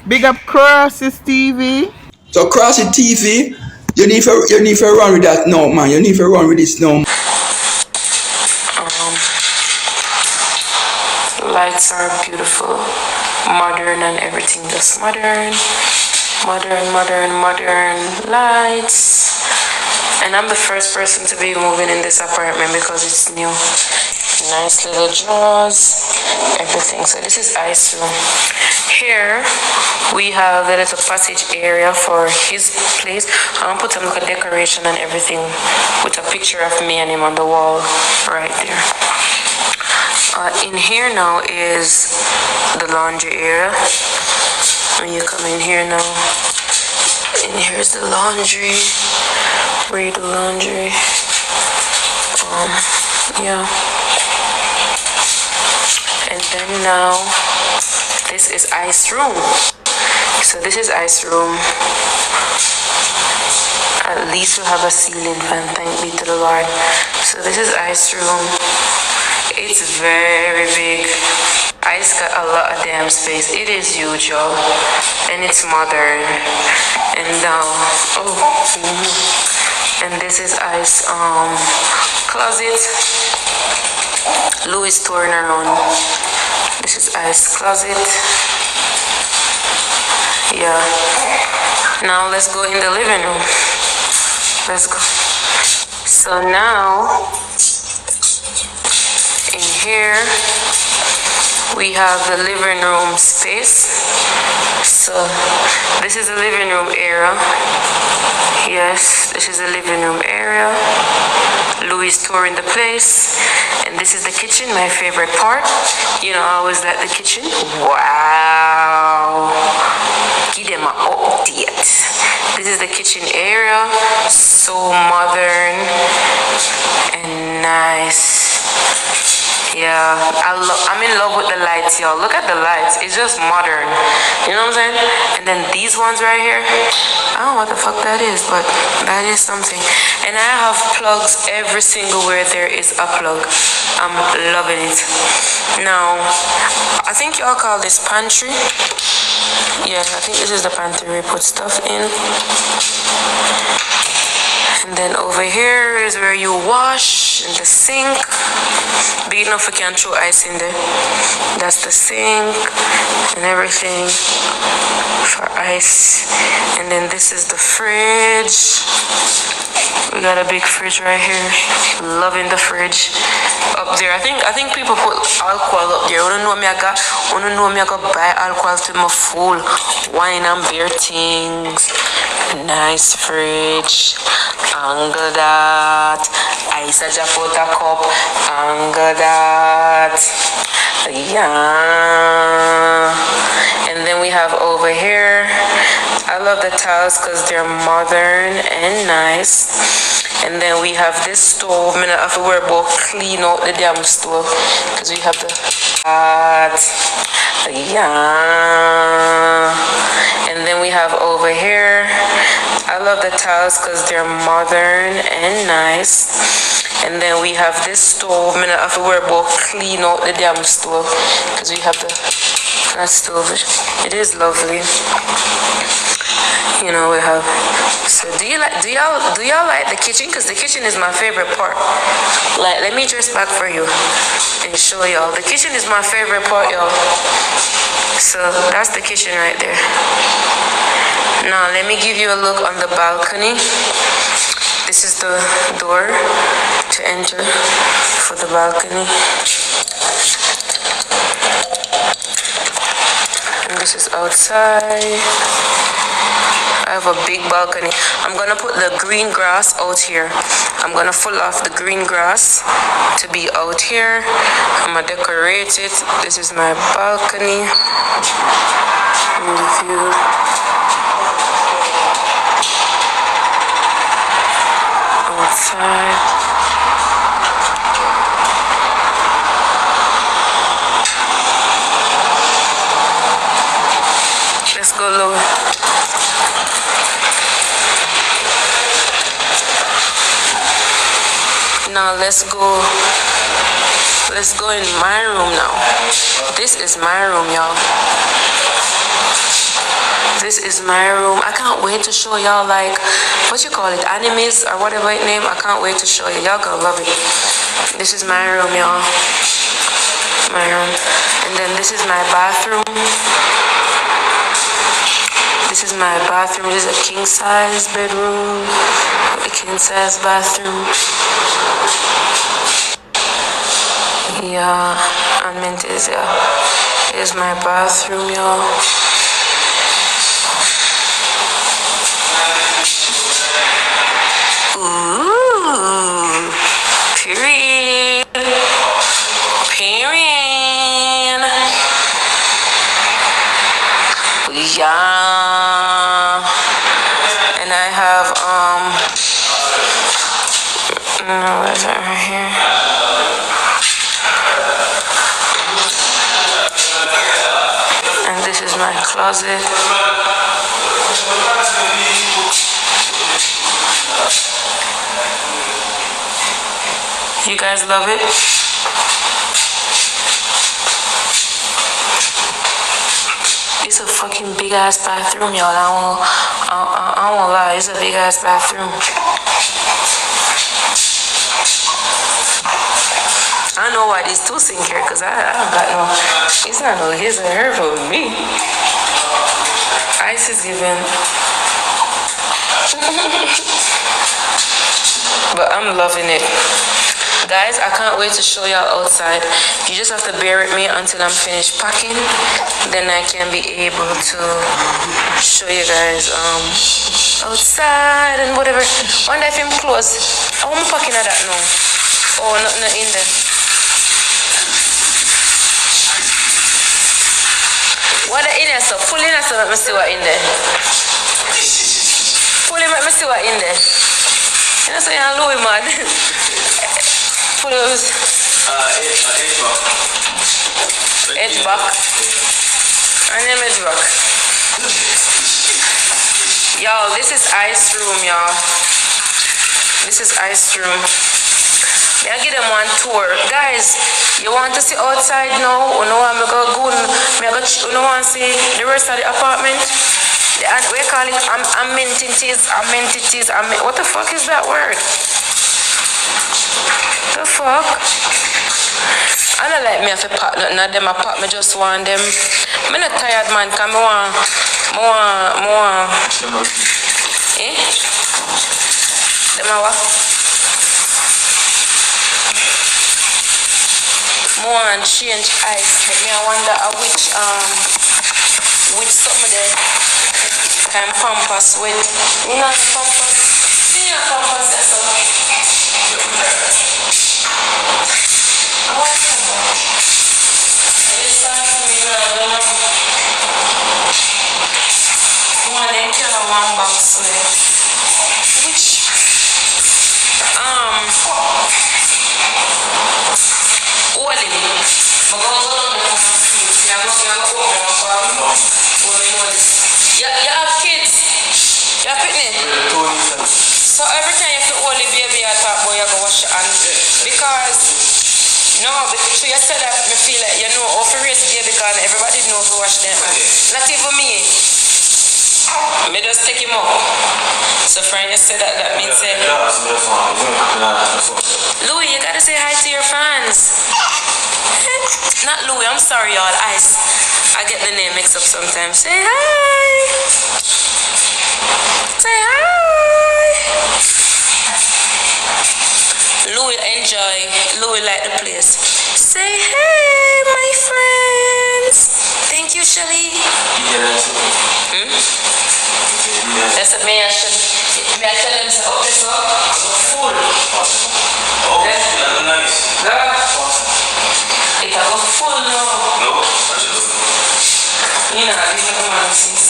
Big up Crosses TV. So Crossy TV, you need to run with that now, man. You need to run with this now. Lights are beautiful, modern and everything, just modern lights. And I'm the first person to be moving in this apartment because it's new. Nice little drawers, everything. So this is ice room. Here we have the little passage area for his place. I'm gonna put some little decoration and everything with a picture of me and him on the wall right there. In here now is the laundry area. When you come in here now, and here's the laundry, where you do laundry. Yeah. And then now, this is ice room. So this is ice room. At least we'll have a ceiling fan, thank be to the Lord. So this is ice room. It's very big. Ice got a lot of damn space. It is huge, y'all. And it's modern. And and this is ice closet. Louis touring around. This is ice closet. Yeah. Now let's go in the living room. Let's go. So now in here we have the living room space. So this is the living room area. Yes, this is the living room area. Louis touring the place. And this is the kitchen, my favorite part. You know, I always like the kitchen. Wow. Give them an update. This is the kitchen area. So modern and nice. Yeah, I'm in love with the lights, y'all. Look at the lights. It's just modern. You know what I'm saying? And then these ones right here, I don't know what the fuck that is, but that is something. And I have plugs every single where there is a plug. I'm loving it. Now, I think y'all call this pantry. Yeah, I think this is the pantry we put stuff in. And then over here is where you wash in the sink. Big enough you can throw ice in there. That's the sink and everything for ice. And then this is the fridge. We got a big fridge right here. Loving the fridge. Up there, I think people put alcohol up there. Wanna know me I got buy alcohol to my full wine and beer things. Nice fridge. Angle that. Ice a drop out a cup. Angle that. Yeah. And then we have over here. I love the tiles because they're modern and nice. And then we have this stove. I have to worry about clean out the damn stove because we have the yeah. And then we have over here. I love the tiles because they're modern and nice. And then we have this stove. I have to worry about clean out the damn stove because we have the that stove. It is lovely. You know, we have. So do y'all like the kitchen? Because the kitchen is my favorite part. Like, let me dress back for you and show y'all. The kitchen is my favorite part, y'all. So that's the kitchen right there. Now let me give you a look on the balcony. This is the door to enter for the balcony. And this is outside. I have a big balcony. I'm gonna put the green grass out here. I'm gonna pull off the green grass to be out here. I'm gonna decorate it. This is my balcony. And the view. Outside. Let's go lower. Now let's go in my room now. This is my room, y'all. This is my room. I can't wait to show y'all, like, what you call it, animes or whatever it name. I can't wait to show you. Y'all gonna love it. This is my room, y'all. My room. And then this is my bathroom. This is my bathroom. This is a king size bedroom. A king size bathroom. Yeah, I meant this, yeah. Here's my bathroom, y'all. Ooh, period. Period. Yeah. And I have, no, where's that right here? And this is my closet. You guys love it? It's a fucking big ass bathroom, y'all. I won't lie, it's a big ass bathroom. I know why these two sink here, cause I don't got no. It's not no his or her for me. Ice is given. But I'm loving it. Guys, I can't wait to show y'all outside. You just have to bear with me until I'm finished packing. Then I can be able to show you guys outside and whatever. Wonder if I'm close. I'm packing at that now. Oh, nothing in there. What in there? So pull in there so let me see what in there. Pull in, let me see what in there. You know, so you're Louis, man. Pull it. Edge back. And then edge back. Y'all, this is ice room, y'all. This is ice room. May I give them one tour. Guys, you want to see outside now? Or no, I'm going to go. You know, want to see the rest of the apartment? We call it amenities. What the fuck is that word? The fuck? I don't like me if I pack nothing of them. I pack me just want them. I'm not tired, man, because I want. Eh? Them are what? More and change ice. Make me I wonder which some of them can pampas with. You know the pampas? See your pampas there, so. What's that? It's time for me now, I don't know. One they carry one box with. Which Oli. But go on the fruits. You have kids. You have picnic. So every time you feel Oli baby I thought boy you go wash your hands. Because no, because you said that me feel like you know how to raise baby because everybody knows to wash their hands. Not even me. Me just take him up. So friend you said that means say Louis, you gotta say hi to your fans. Not Louis, I'm sorry y'all, Ice. I get the name mixed up sometimes. Say hi. Say hi. Louis enjoy. Louis like the place. Say hey my friends. Thank you, Shelly. That's what me I tell them say, oh this one full. Oh, that's nice. It was full now. No, you know, I didn't know